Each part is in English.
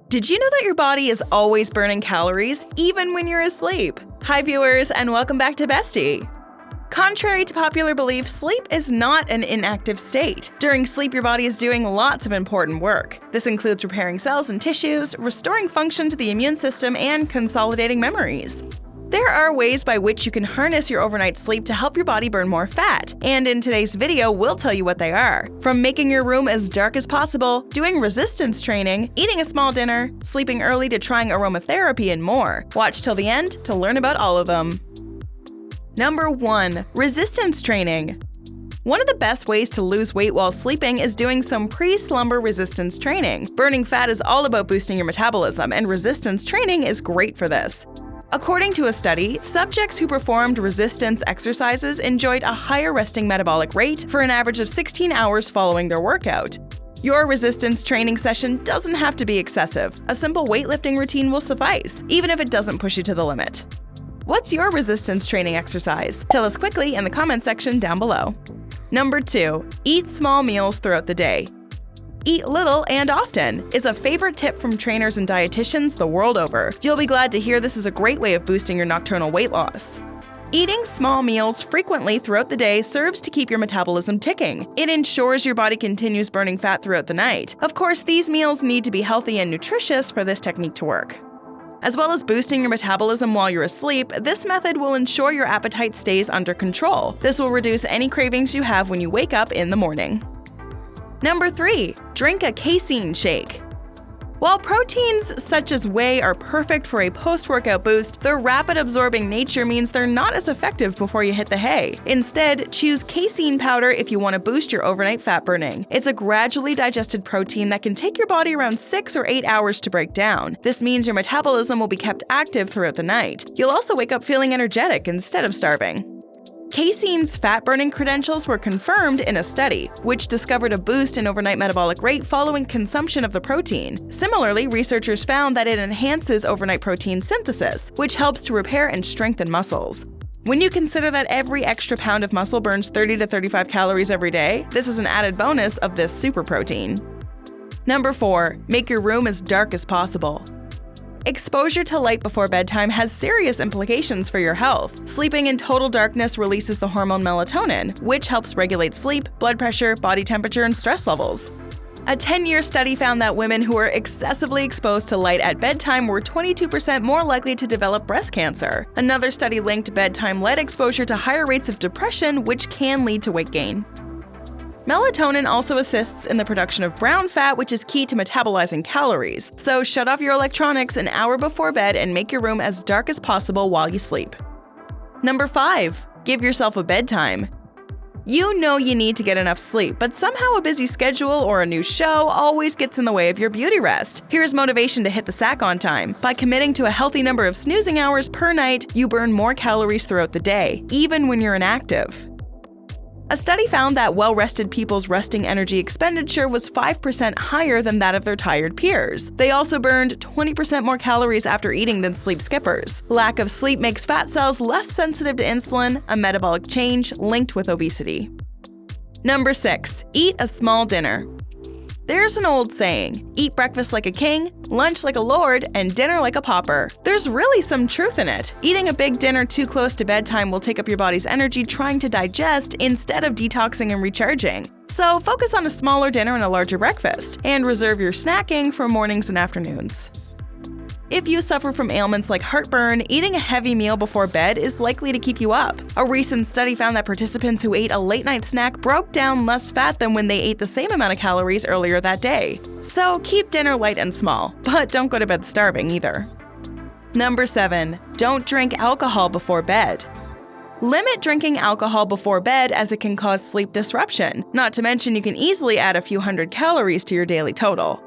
Did you know that your body is always burning calories, even when you're asleep? Hi viewers, and welcome back to Bestie. Contrary to popular belief, sleep is not an inactive state. During sleep, your body is doing lots of important work. This includes repairing cells and tissues, restoring function to the immune system, and consolidating memories. There are ways by which you can harness your overnight sleep to help your body burn more fat, and in today's video, we'll tell you what they are. From making your room as dark as possible, doing resistance training, eating a small dinner, sleeping early to trying aromatherapy, and more. Watch till the end to learn about all of them. Number 1. Resistance training. One of the best ways to lose weight while sleeping is doing some pre-slumber resistance training. Burning fat is all about boosting your metabolism, and resistance training is great for this. According to a study, subjects who performed resistance exercises enjoyed a higher resting metabolic rate for an average of 16 hours following their workout. Your resistance training session doesn't have to be excessive. A simple weightlifting routine will suffice, even if it doesn't push you to the limit. What's your resistance training exercise? Tell us quickly in the comment section down below. Number 2. Eat small meals throughout the day. Eat little and often is a favorite tip from trainers and dietitians the world over. You'll be glad to hear this is a great way of boosting your nocturnal weight loss. Eating small meals frequently throughout the day serves to keep your metabolism ticking. It ensures your body continues burning fat throughout the night. Of course, these meals need to be healthy and nutritious for this technique to work. As well as boosting your metabolism while you're asleep, this method will ensure your appetite stays under control. This will reduce any cravings you have when you wake up in the morning. Number 3. Drink a casein shake. While proteins such as whey are perfect for a post-workout boost, their rapid-absorbing nature means they're not as effective before you hit the hay. Instead, choose casein powder if you want to boost your overnight fat burning. It's a gradually digested protein that can take your body around 6 or 8 hours to break down. This means your metabolism will be kept active throughout the night. You'll also wake up feeling energetic instead of starving. Casein's fat-burning credentials were confirmed in a study, which discovered a boost in overnight metabolic rate following consumption of the protein. Similarly, researchers found that it enhances overnight protein synthesis, which helps to repair and strengthen muscles. When you consider that every extra pound of muscle burns 30 to 35 calories every day, this is an added bonus of this super protein. Number 4. Make your room as dark as possible. Exposure to light before bedtime has serious implications for your health. Sleeping in total darkness releases the hormone melatonin, which helps regulate sleep, blood pressure, body temperature, and stress levels. A 10-year study found that women who were excessively exposed to light at bedtime were 22% more likely to develop breast cancer. Another study linked bedtime light exposure to higher rates of depression, which can lead to weight gain. Melatonin also assists in the production of brown fat, which is key to metabolizing calories. So shut off your electronics an hour before bed and make your room as dark as possible while you sleep. Number 5. Give yourself a bedtime. You know you need to get enough sleep, but somehow a busy schedule or a new show always gets in the way of your beauty rest. Here's motivation to hit the sack on time. By committing to a healthy number of snoozing hours per night, you burn more calories throughout the day, even when you're inactive. A study found that well-rested people's resting energy expenditure was 5% higher than that of their tired peers. They also burned 20% more calories after eating than sleep skippers. Lack of sleep makes fat cells less sensitive to insulin, a metabolic change linked with obesity. Number 6. Eat a small dinner. There's an old saying, eat breakfast like a king, lunch like a lord, and dinner like a pauper. There's really some truth in it. Eating a big dinner too close to bedtime will take up your body's energy trying to digest instead of detoxing and recharging. So focus on a smaller dinner and a larger breakfast, and reserve your snacking for mornings and afternoons. If you suffer from ailments like heartburn, eating a heavy meal before bed is likely to keep you up. A recent study found that participants who ate a late-night snack broke down less fat than when they ate the same amount of calories earlier that day. So keep dinner light and small, but don't go to bed starving either. Number 7. Don't drink alcohol before bed. Limit drinking alcohol before bed as it can cause sleep disruption. Not to mention you can easily add a few hundred calories to your daily total.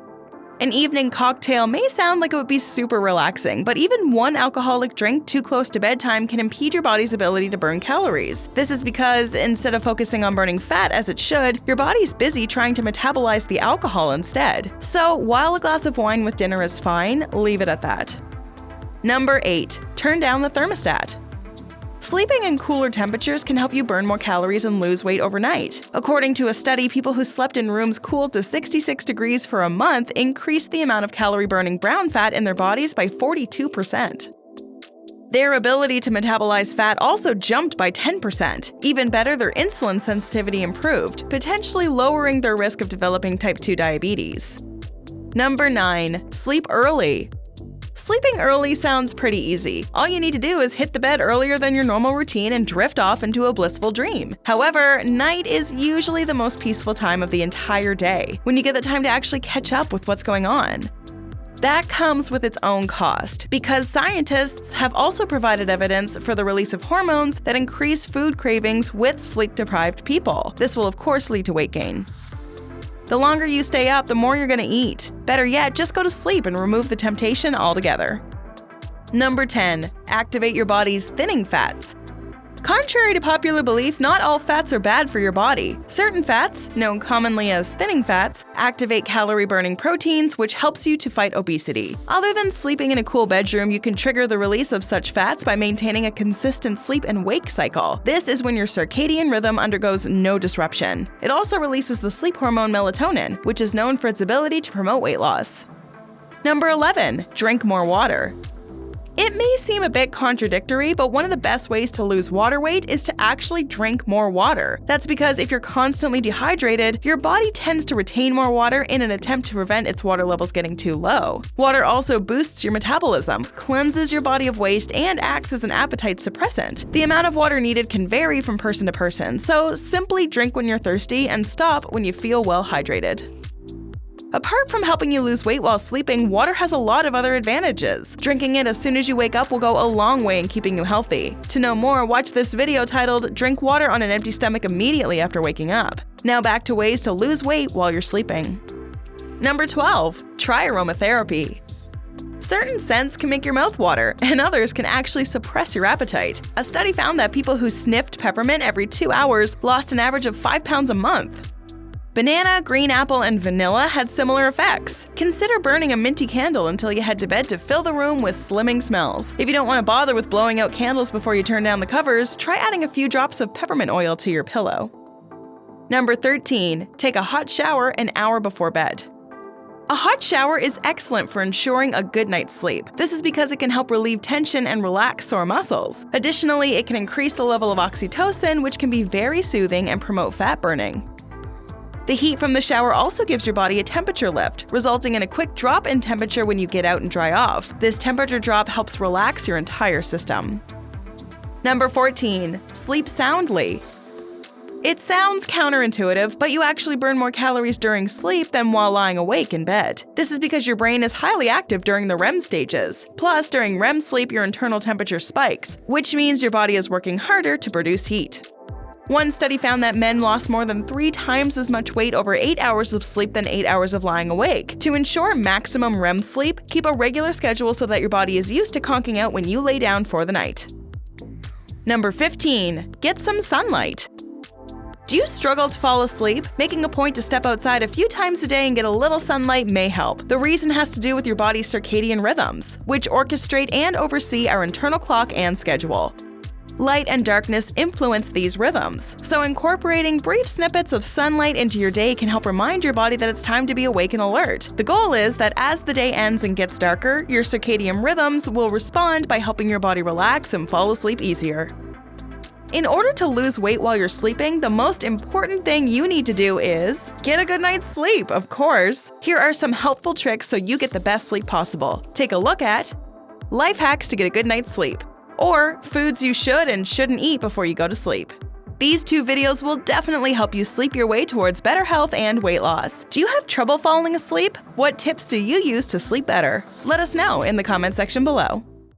An evening cocktail may sound like it would be super relaxing, but even one alcoholic drink too close to bedtime can impede your body's ability to burn calories. This is because, instead of focusing on burning fat as it should, your body's busy trying to metabolize the alcohol instead. So, while a glass of wine with dinner is fine, leave it at that. Number 8. Turn down the thermostat. Sleeping in cooler temperatures can help you burn more calories and lose weight overnight. According to a study, people who slept in rooms cooled to 66 degrees for a month increased the amount of calorie-burning brown fat in their bodies by 42%. Their ability to metabolize fat also jumped by 10%. Even better, their insulin sensitivity improved, potentially lowering their risk of developing type 2 diabetes. Number 9. Sleep early. Sleeping early sounds pretty easy. All you need to do is hit the bed earlier than your normal routine and drift off into a blissful dream. However, night is usually the most peaceful time of the entire day, when you get the time to actually catch up with what's going on. That comes with its own cost, because scientists have also provided evidence for the release of hormones that increase food cravings with sleep-deprived people. This will of course lead to weight gain. The longer you stay up, the more you're gonna eat. Better yet, just go to sleep and remove the temptation altogether. Number 10. Activate your body's thinning fats. Contrary to popular belief, not all fats are bad for your body. Certain fats, known commonly as thinning fats, activate calorie-burning proteins, which helps you to fight obesity. Other than sleeping in a cool bedroom, you can trigger the release of such fats by maintaining a consistent sleep and wake cycle. This is when your circadian rhythm undergoes no disruption. It also releases the sleep hormone melatonin, which is known for its ability to promote weight loss. Number 11. Drink more water. It may seem a bit contradictory, but one of the best ways to lose water weight is to actually drink more water. That's because if you're constantly dehydrated, your body tends to retain more water in an attempt to prevent its water levels getting too low. Water also boosts your metabolism, cleanses your body of waste, and acts as an appetite suppressant. The amount of water needed can vary from person to person, so simply drink when you're thirsty and stop when you feel well hydrated. Apart from helping you lose weight while sleeping, water has a lot of other advantages. Drinking it as soon as you wake up will go a long way in keeping you healthy. To know more, watch this video titled "Drink water on an empty stomach immediately after waking up." Now back to ways to lose weight while you're sleeping. Number 12. Try aromatherapy. Certain scents can make your mouth water, and others can actually suppress your appetite. A study found that people who sniffed peppermint every 2 hours lost an average of 5 pounds a month. Banana, green apple, and vanilla had similar effects. Consider burning a minty candle until you head to bed to fill the room with slimming smells. If you don't want to bother with blowing out candles before you turn down the covers, try adding a few drops of peppermint oil to your pillow. Number 13. Take a hot shower an hour before bed. A hot shower is excellent for ensuring a good night's sleep. This is because it can help relieve tension and relax sore muscles. Additionally, it can increase the level of oxytocin, which can be very soothing and promote fat burning. The heat from the shower also gives your body a temperature lift, resulting in a quick drop in temperature when you get out and dry off. This temperature drop helps relax your entire system. Number 14. Sleep soundly. It sounds counterintuitive, but you actually burn more calories during sleep than while lying awake in bed. This is because your brain is highly active during the REM stages. Plus, during REM sleep, your internal temperature spikes, which means your body is working harder to produce heat. One study found that men lost more than 3 times as much weight over 8 hours of sleep than 8 hours of lying awake. To ensure maximum REM sleep, keep a regular schedule so that your body is used to conking out when you lay down for the night. Number 15. Get some sunlight. Do you struggle to fall asleep? Making a point to step outside a few times a day and get a little sunlight may help. The reason has to do with your body's circadian rhythms, which orchestrate and oversee our internal clock and schedule. Light and darkness influence these rhythms, so incorporating brief snippets of sunlight into your day can help remind your body that it's time to be awake and alert. The goal is that as the day ends and gets darker, your circadian rhythms will respond by helping your body relax and fall asleep easier. In order to lose weight while you're sleeping, the most important thing you need to do is get a good night's sleep, of course. Here are some helpful tricks so you get the best sleep possible. Take a look at life hacks to get a good night's sleep, or foods you should and shouldn't eat before you go to sleep. These 2 videos will definitely help you sleep your way towards better health and weight loss. Do you have trouble falling asleep? What tips do you use to sleep better? Let us know in the comment section below.